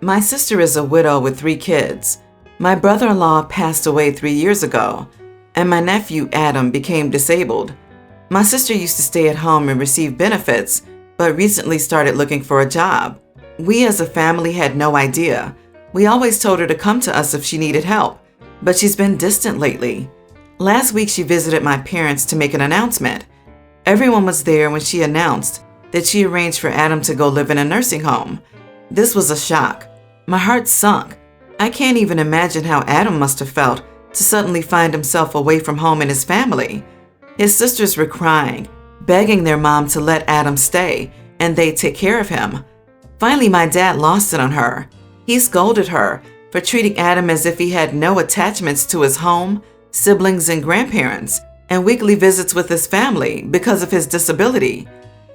My sister is a widow with 3 kids. My brother-in-law passed away 3 years ago, and my nephew Adam became disabled. My sister used to stay at home and receive benefits, but recently started looking for a job. We as a family had no idea. We always told her to come to us if she needed help, but she's been distant lately. Last week she visited my parents to make an announcement. Everyone was there when she announced that she arranged for Adam to go live in a nursing home. This was a shock. My heart sunk. I can't even imagine how Adam must have felt to suddenly find himself away from home and his family. His sisters were crying, begging their mom to let Adam stay and they'd take care of him. Finally, my dad lost it on her. He scolded her for treating Adam as if he had no attachments to his home, siblings, and grandparents, and weekly visits with his family because of his disability.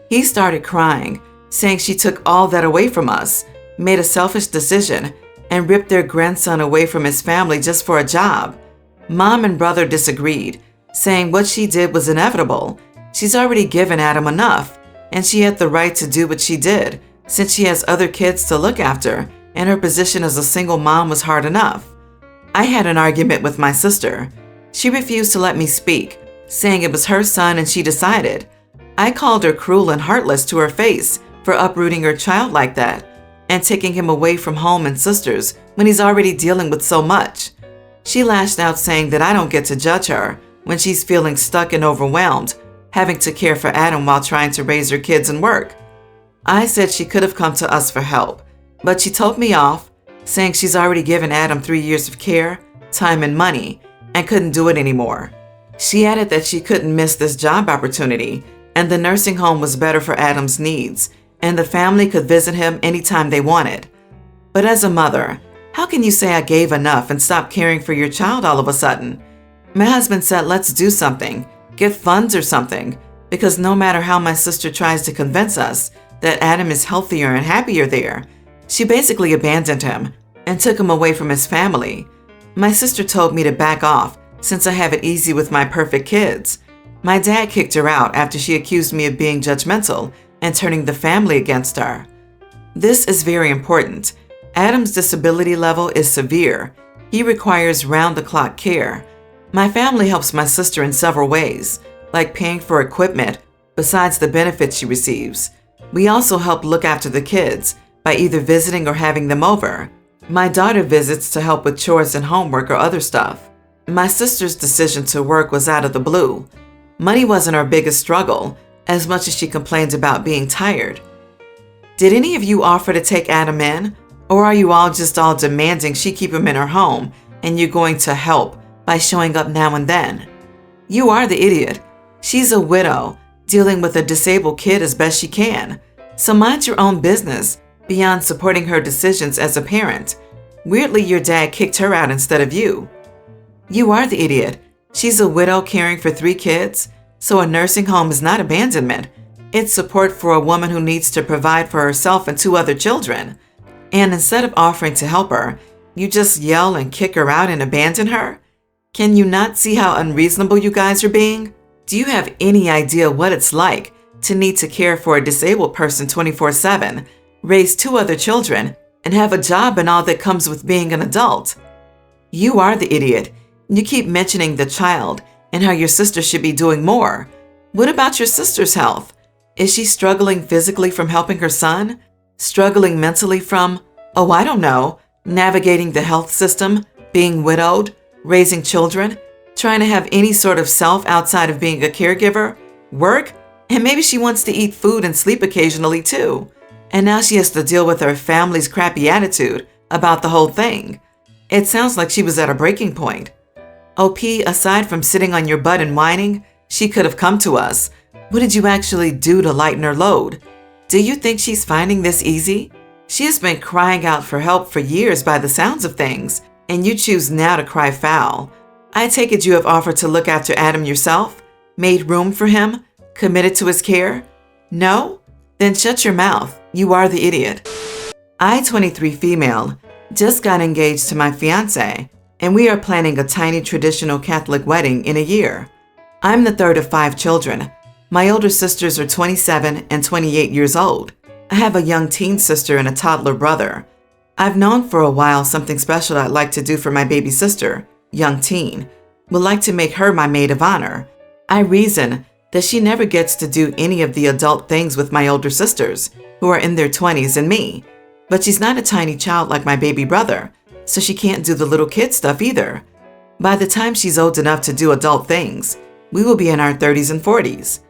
He started crying, saying she took all that away from us, made a selfish decision, and ripped their grandson away from his family just for a job. Mom and brother disagreed, saying what she did was inevitable. She's already given Adam enough, and she had the right to do what she did, since she has other kids to look after, and her position as a single mom was hard enough. I had an argument with my sister. She refused to let me speak, saying it was her son and she decided. I called her cruel and heartless to her face for uprooting her child like that and taking him away from home and sisters when he's already dealing with so much. She lashed out, saying that I don't get to judge her when she's feeling stuck and overwhelmed, having to care for Adam while trying to raise her kids and work. I said she could have come to us for help, but she told me off, saying she's already given Adam 3 years of care, time, and money, and couldn't do it anymore. She added that she couldn't miss this job opportunity, and the nursing home was better for Adam's needs, and the family could visit him anytime they wanted. But as a mother, how can you say I gave enough and stopped caring for your child all of a sudden? My husband said, let's do something, get funds or something, because no matter how my sister tries to convince us that Adam is healthier and happier there, she basically abandoned him and took him away from his family. My sister told me to back off since I have it easy with my perfect kids. My dad kicked her out after she accused me of being judgmental and turning the family against her. This is very important. Adam's disability level is severe. He requires round-the-clock care. My family helps my sister in several ways, like paying for equipment besides the benefits she receives. We also help look after the kids by either visiting or having them over. My daughter visits to help with chores and homework or other stuff. My sister's decision to work was out of the blue. Money wasn't our biggest struggle, as much as she complains about being tired. Did any of you offer to take Adam in, or are you all just demanding she keep him in her home and you're going to help by showing up now and then? You are the idiot. She's a widow, dealing with a disabled kid as best she can. So mind your own business beyond supporting her decisions as a parent. Weirdly, your dad kicked her out instead of you. You are the idiot. She's a widow caring for 3 kids, so a nursing home is not abandonment. It's support for a woman who needs to provide for herself and 2 other children. And instead of offering to help her, you just yell and kick her out and abandon her? Can you not see how unreasonable you guys are being? Do you have any idea what it's like to need to care for a disabled person 24/7, raise 2 other children, and have a job and all that comes with being an adult? You are the idiot. You keep mentioning the child and how your sister should be doing more. What about your sister's health? Is she struggling physically from helping her son? Struggling mentally from, I don't know, navigating the health system, being widowed, raising children, trying to have any sort of self outside of being a caregiver, work, and maybe she wants to eat food and sleep occasionally too. And now she has to deal with her family's crappy attitude about the whole thing. It sounds like she was at a breaking point. OP, aside from sitting on your butt and whining, she could have come to us. What did you actually do to lighten her load? Do you think she's finding this easy? She has been crying out for help for years by the sounds of things, and you choose now to cry foul. I take it you have offered to look after Adam yourself, made room for him, committed to his care? No? Then shut your mouth. You are the idiot. I, 23 female, just got engaged to my fiance, and we are planning a tiny traditional Catholic wedding in a year. I'm the third of 5 children. My older sisters are 27 and 28 years old. I have a young teen sister and a toddler brother. I've known for a while something special I'd like to do for my baby sister, young teen. Would like to make her my maid of honor. I reason that she never gets to do any of the adult things with my older sisters, who are in their 20s, and me. But she's not a tiny child like my baby brother, so she can't do the little kid stuff either. By the time she's old enough to do adult things, we will be in our 30s and 40s.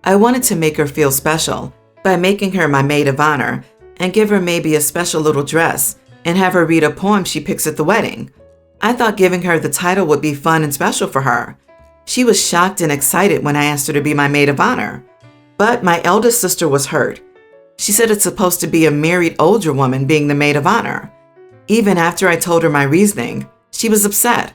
I wanted to make her feel special by making her my maid of honor and give her maybe a special little dress and have her read a poem she picks at the wedding. I thought giving her the title would be fun and special for her. She was shocked and excited when I asked her to be my maid of honor. But my eldest sister was hurt. She said it's supposed to be a married older woman being the maid of honor. Even after I told her my reasoning, she was upset.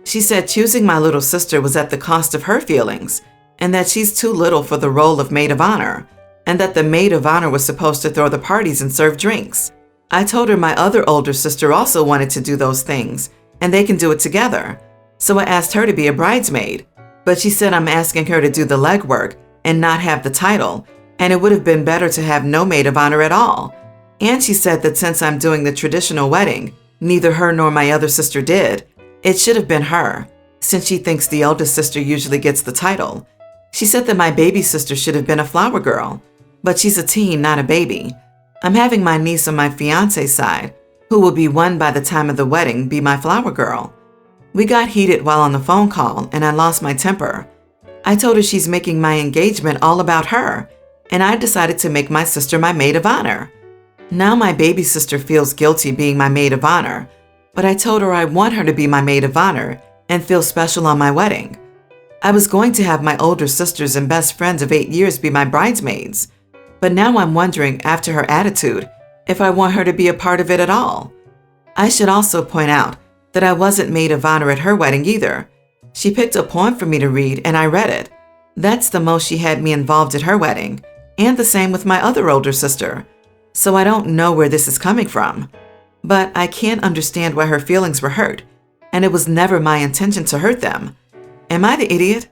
She said choosing my little sister was at the cost of her feelings, and that she's too little for the role of maid of honor, and that the maid of honor was supposed to throw the parties and serve drinks. I told her my other older sister also wanted to do those things, and they can do it together. So I asked her to be a bridesmaid, but she said I'm asking her to do the legwork and not have the title, and it would have been better to have no maid of honor at all. And she said that since I'm doing the traditional wedding, neither her nor my other sister did, it should have been her, since she thinks the eldest sister usually gets the title. She said that my baby sister should have been a flower girl, but she's a teen, not a baby. I'm having my niece on my fiance's side, who will be one by the time of the wedding, be my flower girl. We got heated while on the phone call, and I lost my temper. I told her she's making my engagement all about her, and I decided to make my sister my maid of honor. Now my baby sister feels guilty being my maid of honor, but I told her I want her to be my maid of honor and feel special on my wedding. I was going to have my older sisters and best friends of 8 years be my bridesmaids, but now I'm wondering, after her attitude, if I want her to be a part of it at all. I should also point out that I wasn't maid of honor at her wedding either. She picked a poem for me to read and I read it. That's the most she had me involved at her wedding, and the same with my other older sister. So I don't know where this is coming from. But I can't understand why her feelings were hurt, and it was never my intention to hurt them. Am I the idiot?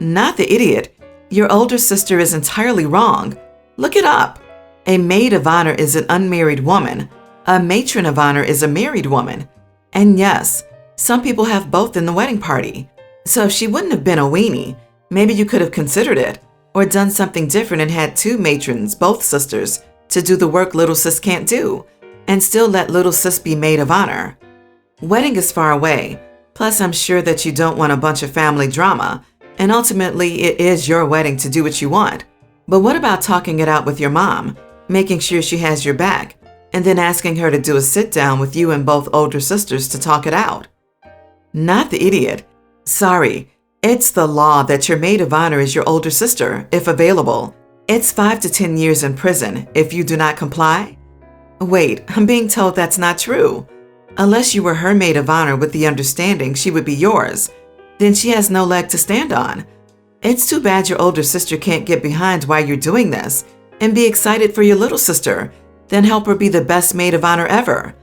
Not the idiot. Your older sister is entirely wrong. Look it up. A maid of honor is an unmarried woman. A matron of honor is a married woman. And yes, some people have both in the wedding party. So if she wouldn't have been a weenie, maybe you could have considered it, or done something different and had two matrons, both sisters, to do the work little sis can't do, and still let little sis be maid of honor. Wedding is far away, plus I'm sure that you don't want a bunch of family drama, and ultimately it is your wedding to do what you want. But what about talking it out with your mom, making sure she has your back, and then asking her to do a sit-down with you and both older sisters to talk it out? Not the idiot. Sorry, it's the law that your maid of honor is your older sister, if available. It's 5 to 10 years in prison if you do not comply. Wait, I'm being told that's not true. Unless you were her maid of honor with the understanding she would be yours, then she has no leg to stand on. It's too bad your older sister can't get behind why you're doing this and be excited for your little sister, then help her be the best maid of honor ever.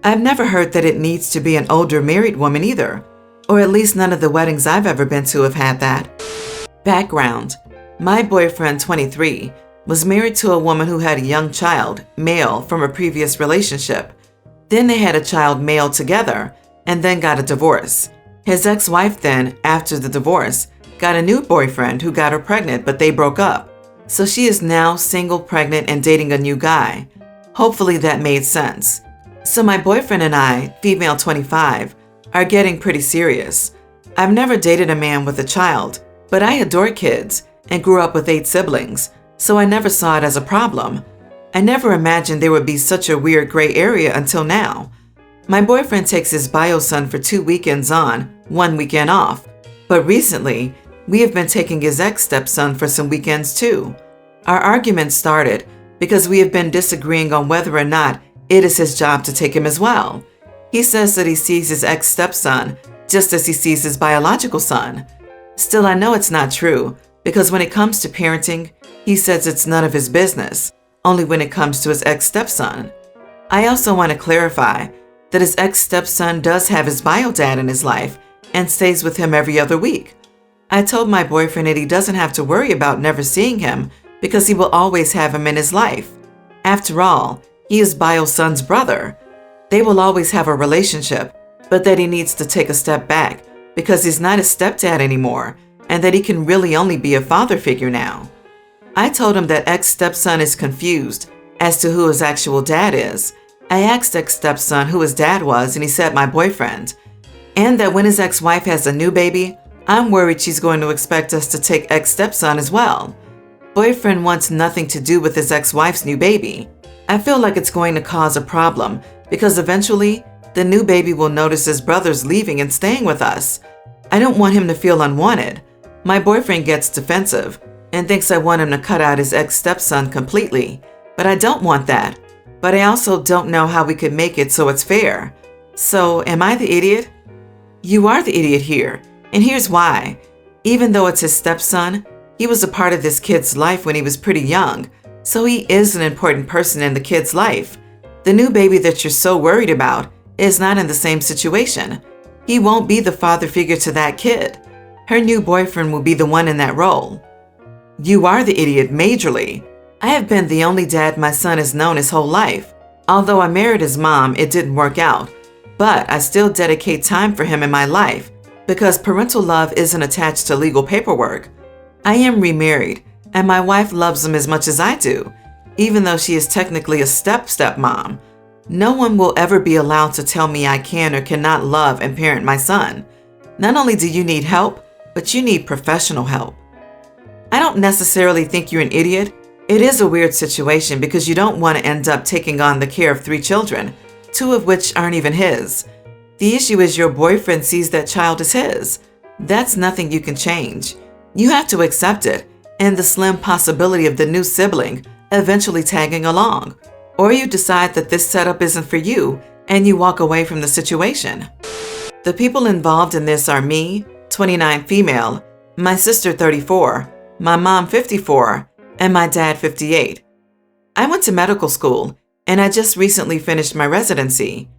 I've never heard that it needs to be an older married woman either, or at least none of the weddings I've ever been to have had that. Background: my boyfriend, 23, was married to a woman who had a young child, male, from a previous relationship. Then they had a child, male, together, and then got a divorce. His ex-wife then, after the divorce, got a new boyfriend who got her pregnant, but they broke up. So she is now single, pregnant, and dating a new guy. Hopefully that made sense. So my boyfriend and I, female 25, are getting pretty serious. I've never dated a man with a child, but I adore kids and grew up with 8 siblings, so I never saw it as a problem. I never imagined there would be such a weird gray area until now. My boyfriend takes his bio son for 2 weekends on, 1 weekend off, but recently we have been taking his ex-stepson for some weekends too. Our argument started because we have been disagreeing on whether or not it is his job to take him as well. He says that he sees his ex-stepson just as he sees his biological son. Still, I know it's not true, because when it comes to parenting, he says it's none of his business, only when it comes to his ex-stepson. I also want to clarify that his ex-stepson does have his bio dad in his life and stays with him every other week. I told my boyfriend that he doesn't have to worry about never seeing him because he will always have him in his life. After all, he is bio son's brother, They will always have a relationship, but that he needs to take a step back because he's not a stepdad anymore and that he can really only be a father figure now. I told him that ex-stepson is confused as to who his actual dad is. I asked ex-stepson who his dad was and he said my boyfriend. And that when his ex-wife has a new baby, I'm worried she's going to expect us to take ex-stepson as well. Boyfriend wants nothing to do with his ex-wife's new baby. I feel like it's going to cause a problem because eventually the new baby will notice his brother's leaving and staying with us. I don't want him to feel unwanted. My boyfriend gets defensive and thinks I want him to cut out his ex-stepson completely, but I don't want that. But I also don't know how we could make it so it's fair. So, am I the idiot? You are the idiot here, and here's why. Even though it's his stepson, he was a part of this kid's life when he was pretty young, so he is an important person in the kid's life. The new baby that you're so worried about is not in the same situation. He won't be the father figure to that kid. Her new boyfriend will be the one in that role. You are the idiot majorly. I have been the only dad my son has known his whole life. Although I married his mom, it didn't work out. But I still dedicate time for him in my life because parental love isn't attached to legal paperwork. I am remarried, and my wife loves him as much as I do, even though she is technically a stepmom. No one will ever be allowed to tell me I can or cannot love and parent my son. Not only do you need help, but you need professional help. I don't necessarily think you're an idiot. It is a weird situation because you don't want to end up taking on the care of 3 children, 2 of which aren't even his. The issue is your boyfriend sees that child as his. That's nothing you can change. You have to accept it and the slim possibility of the new sibling eventually tagging along. Or you decide that this setup isn't for you and you walk away from the situation. The people involved in this are me, 29 female, my sister 34, my mom 54, and my dad 58. I went to medical school and I just recently finished my residency.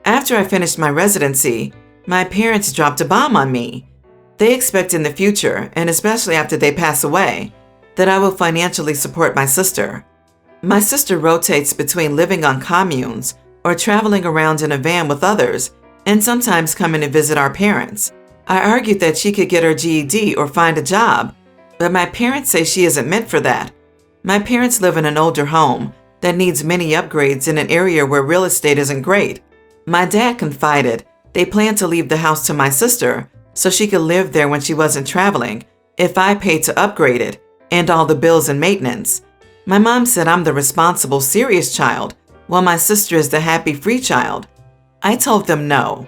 After I finished my residency, my parents dropped a bomb on me. They expect in the future, and especially after they pass away, that I will financially support my sister. My sister rotates between living on communes or traveling around in a van with others and sometimes coming to visit our parents. I argued that she could get her GED or find a job, but my parents say she isn't meant for that. My parents live in an older home that needs many upgrades in an area where real estate isn't great. My dad confided they plan to leave the house to my sister so she could live there when she wasn't traveling if I paid to upgrade it and all the bills and maintenance. My mom said I'm the responsible, serious child, while my sister is the happy, free child. I told them no.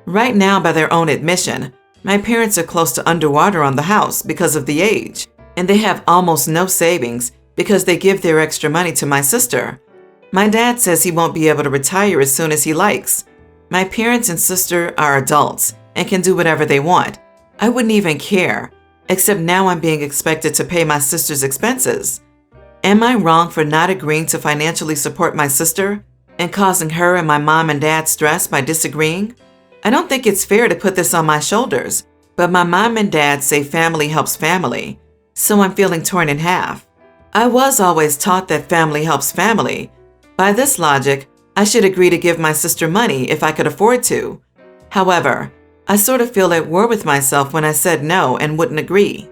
Right now, by their own admission, my parents are close to underwater on the house because of the age, and they have almost no savings because they give their extra money to my sister. My dad says he won't be able to retire as soon as he likes. My parents and sister are adults and can do whatever they want. I wouldn't even care, except now I'm being expected to pay my sister's expenses. Am I wrong for not agreeing to financially support my sister and causing her and my mom and dad stress by disagreeing? I don't think it's fair to put this on my shoulders, but my mom and dad say family helps family, so I'm feeling torn in half. I was always taught that family helps family. By this logic, I should agree to give my sister money if I could afford to. However, I sort of feel at war with myself when I said no and wouldn't agree.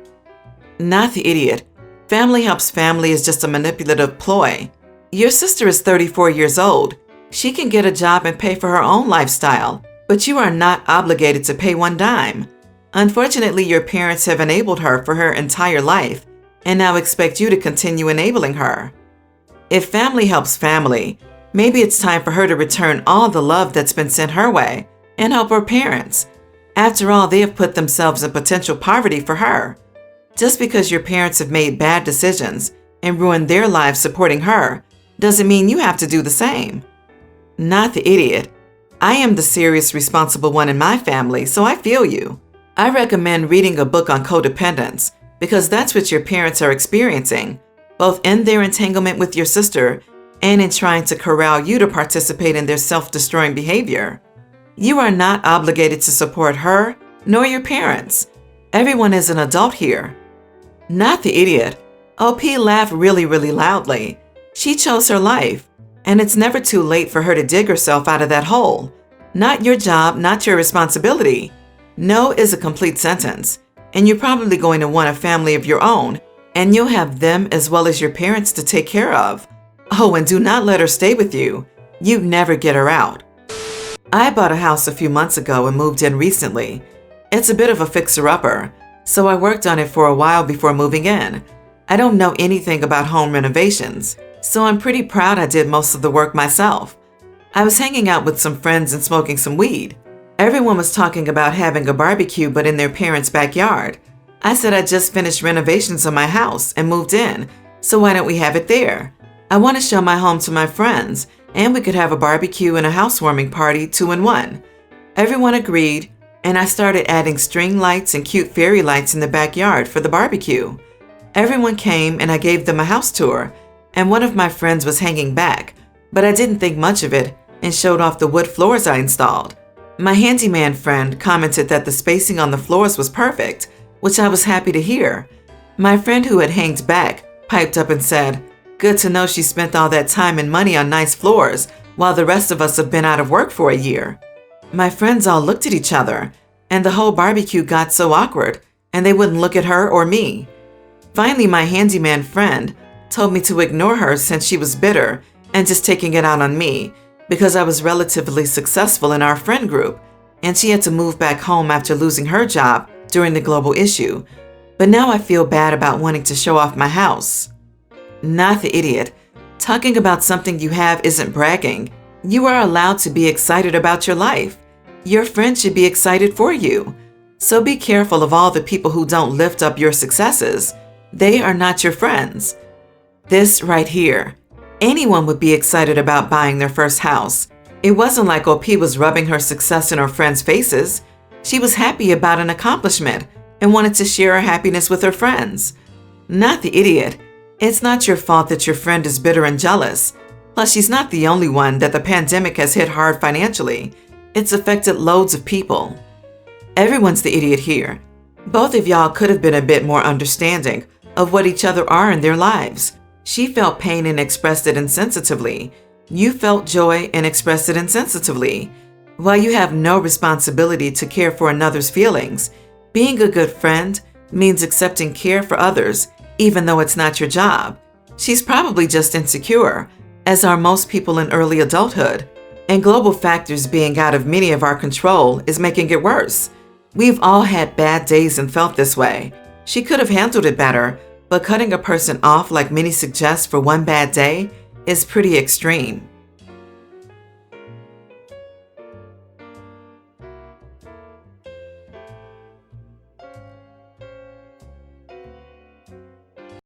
Not the idiot. Family helps family is just a manipulative ploy. Your sister is 34 years old. She can get a job and pay for her own lifestyle, but you are not obligated to pay one dime. Unfortunately, your parents have enabled her for her entire life and now expect you to continue enabling her. If family helps family, maybe it's time for her to return all the love that's been sent her way and help her parents. After all, they have put themselves in potential poverty for her. Just because your parents have made bad decisions and ruined their lives supporting her doesn't mean you have to do the same. Not the idiot. I am the serious, responsible one in my family, so I feel you. I recommend reading a book on codependence because that's what your parents are experiencing, both in their entanglement with your sister and in trying to corral you to participate in their self-destroying behavior. You are not obligated to support her nor your parents. Everyone is an adult here. Not the idiot. OP laughed really, really loudly. She chose her life. And it's never too late for her to dig herself out of that hole. Not your job, not your responsibility. No is a complete sentence, and you're probably going to want a family of your own, and you'll have them as well as your parents to take care of. Oh, and do not let her stay with you. You'd never get her out. I bought a house a few months ago and moved in recently. It's a bit of a fixer-upper, so I worked on it for a while before moving in. I don't know anything about home renovations, so I'm pretty proud I did most of the work myself. I was hanging out with some friends and smoking some weed. Everyone was talking about having a barbecue but in their parents' backyard. I said I just finished renovations on my house and moved in, so why don't we have it there? I want to show my home to my friends, and we could have a barbecue and a housewarming party 2 in 1. Everyone agreed, and I started adding string lights and cute fairy lights in the backyard for the barbecue. Everyone came and I gave them a house tour, and one of my friends was hanging back, but I didn't think much of it and showed off the wood floors I installed. My handyman friend commented that the spacing on the floors was perfect, which I was happy to hear. My friend who had hanged back piped up and said, "Good to know she spent all that time and money on nice floors while the rest of us have been out of work for a year." My friends all looked at each other, and the whole barbecue got so awkward, and they wouldn't look at her or me. Finally, my handyman friend told me to ignore her since she was bitter and just taking it out on me because I was relatively successful in our friend group, and she had to move back home after losing her job during the global issue. But now I feel bad about wanting to show off my house. Not the idiot. Talking about something you have isn't bragging. You are allowed to be excited about your life. Your friends should be excited for you. So be careful of all the people who don't lift up your successes. They are not your friends. This right here. Anyone would be excited about buying their first house. It wasn't like OP was rubbing her success in her friends' faces. She was happy about an accomplishment and wanted to share her happiness with her friends. Not the idiot. It's not your fault that your friend is bitter and jealous. Plus, she's not the only one that the pandemic has hit hard financially. It's affected loads of people. Everyone's the idiot here. Both of y'all could have been a bit more understanding of what each other are in their lives. She felt pain and expressed it insensitively. You felt joy and expressed it insensitively. While you have no responsibility to care for another's feelings, being a good friend means accepting care for others, even though it's not your job. She's probably just insecure, as are most people in early adulthood. And global factors being out of many of our control is making it worse. We've all had bad days and felt this way. She could have handled it better, but cutting a person off like many suggest for one bad day is pretty extreme.